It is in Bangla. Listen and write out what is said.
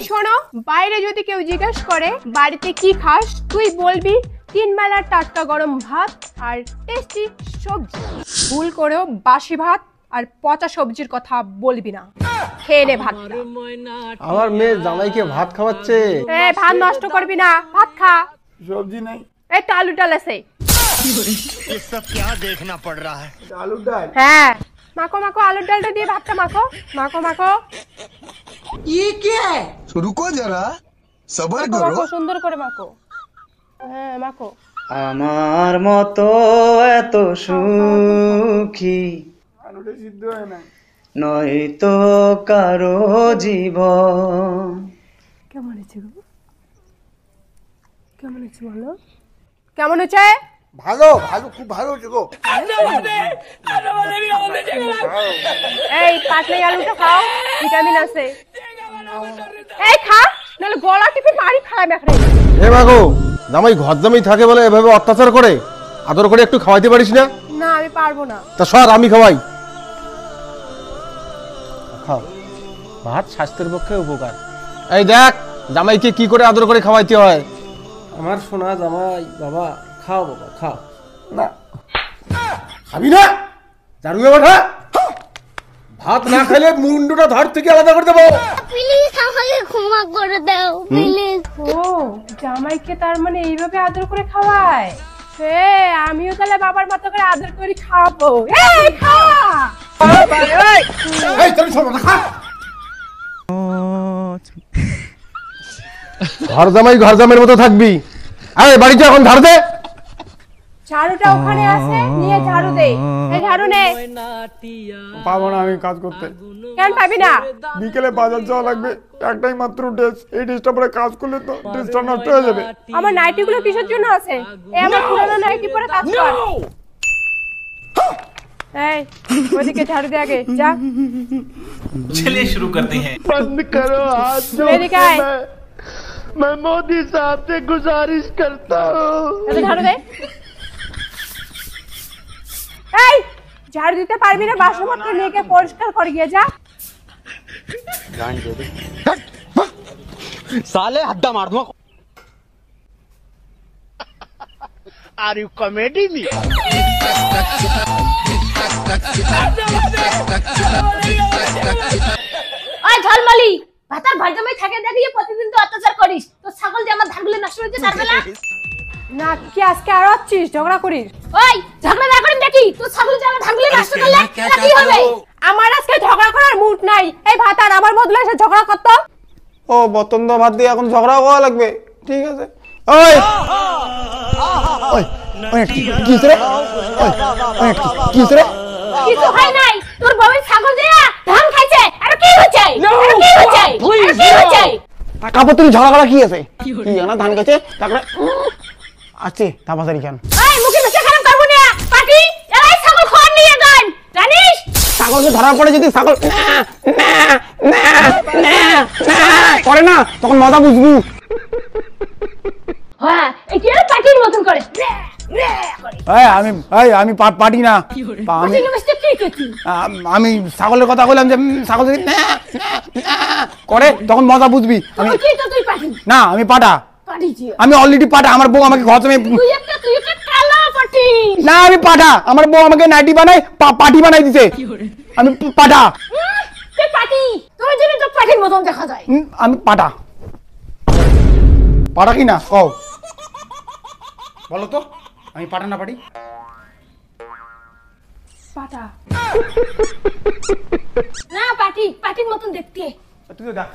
শোনো, বাইরে যদি কেউ জিজ্ঞেস করে বাড়িতে কি খাস, তুই বলবি 3 বেলার টাটকা গরম ভাত আর টেস্টি সবজি। ভুল করেও বাসি ভাত আর পচা সবজির কথা বলবি না। খেয়ে নে ভাত। আমার মেয়ে জামাইকে ভাত খাওয়াচ্ছে। ভাত নষ্ট করবি না, ভাত খা। সবজি নাই। এই তো আলু ডাল আছে। ये सब क्या देखना पड़ रहा है? আলুর ডাল। হ্যাঁ, মাখো মাখো আলুর ডালটা দিয়ে ভাতটা মাখো। মাখো মাখো। ये क्या है? रुको जरा सबर মাখো करो। মাখো, সুন্দর করে মাখো। হ্যাঁ, মাখো। আমার মতো এত সুখী আলুটা সিদ্ধ হয় না। নয়তো কারো জীবন। কেমন হয়েছে গো? কেমন হয়েছে বলো? কেমন হয়েছে? ভালো ভালো, খুব ভালো হচ্ছে গো। এই পাতলাই আলুটা খাও, ভিটামিন আছে। এই খা, নাহলে গলা টিপে মারি খারাপ এখানে। এ মাগো, জামাই ঘর জামাই থাকে বলে এভাবে অত্যাচার করে, আদর করে একটু খাওয়াইতে পারিস না? না, আমি পারবো না। তা সর, আমি খাওয়াই। খাও, ভাত স্বাস্থ্যের পক্ষে উপকার। এই দেখ জামাইকে কি করে আদর করে খাওয়াইতে হয়। আমার সোনা জামাই, বাবা খাও, বাবা খাও। না খাবি না, দাঁড়ুয়ে ওঠা। ভাত না খেলে মুন্ডুটা ধর থেকে আলাদা করে দেবো। প্লিজ আমাকে ক্ষমা করে দাও, প্লিজ। ও, জামাইকে তার মানে এইভাবে আদর করে খাওয়ায়। আমিও তাহলে বাবার মতো করে আদর করে খাওয়াবো। এই খা। এই তোর শোনো না, খা। ঘর জামাইয়ের মতো থাকবি। আরে বাড়িতে এখন ঝাড়ু দে। ঝাড়ুটা ওখানে আছে, নিয়ে ঝাড়ু দে। এই ঝাড়ু নে। পাবো না আমি কাজ করতে। কেন পাবি না? বিকেলে বাজার যাওয়া লাগবে, একটাই মাত্র ড্রেস। এই ড্রেসটা পরে কাজ করলে তো ড্রেসটা নষ্ট হয়ে যাবে। আমার নাইটিগুলো কিসের জন্য আছে? এই আমার পুরানো নাইটি পরে কাজ কর। এই ওদিকে ঝাড়ু দে আগে, যা। चलिए शुरू करते हैं। बंद करो हाथ এদিকে আয়। मैं मोदी साहब से गुजारिश करता हूँ। এদিকে ঝাড়ু দে। এই ঝাড়ু দিতে পারবি না? বাসনপত্র নিয়ে গিয়ে পরিষ্কার করে গিয়ে যা। साले हड्डा मार दूंगा। Are you comedy me? ওই ঝলমলি, ভাতার ভাই জামাই থাকে দেখিয়ে প্রতিদিন তো অত্যাচার করিস। তো ছাগল যে আমার ধানগুলো নষ্ট হয়েছে তার বেলা। না কি আজকে আর আছিস ঝগড়া করিস? ওই ঝগড়া না করেন দেখি, তো ছাগল যে আমার ধানগুলো নষ্ট করলে তাহলে কি হবে? আমার আজকে ঝগড়া করার মুড নাই। এই ভাতার আমার বদলে এসে ঝগড়া করতো। ও বতন্দ ভাত দিয়ে এখন ঝগড়া করা লাগবে, ঠিক আছে। ওই ওই ওই কি রে? ওই কি রে? কিছু হয় নাই, তোর বাবার ছাগল দিয়া ধান খাইছে। আর কি হচ্ছে? আর কি হচ্ছে? আর কি হচ্ছে? টাকা পত্র ঝগড়া করা কি আছে? কি জানা ধান গেছে তারপরে আছে তাপাসারি কেন? এই মুখে মিশে খারাপ করব না পাটি। এই ছাগল খড় নিয়ে যান, জানিস? ছাগলকে ধরা পড়ে যদি ছাগল করে না তখন মজা বুঝবি। হ্যাঁ, এই কি পাটির মতন করে। আমি পাটি না। আমি ছাগলের কথা বললাম যে ছাগল যদি করে তখন মজা বুঝবি। আমি না, আমি পাটা। আমি অলরেডি পাটা। আমার বউ আমাকে ঘর জমে না, আমি পাটা। আমার বউ আমাকে নাইটি বানাই, পাটি বানাই দিছে। আমি পাটা। আমি পাটা। পাটা কি না কও বলো তো? আমি পাটা না পাটি? পাটা না, পাটির মতন দেখতে। তুই তো দেখ।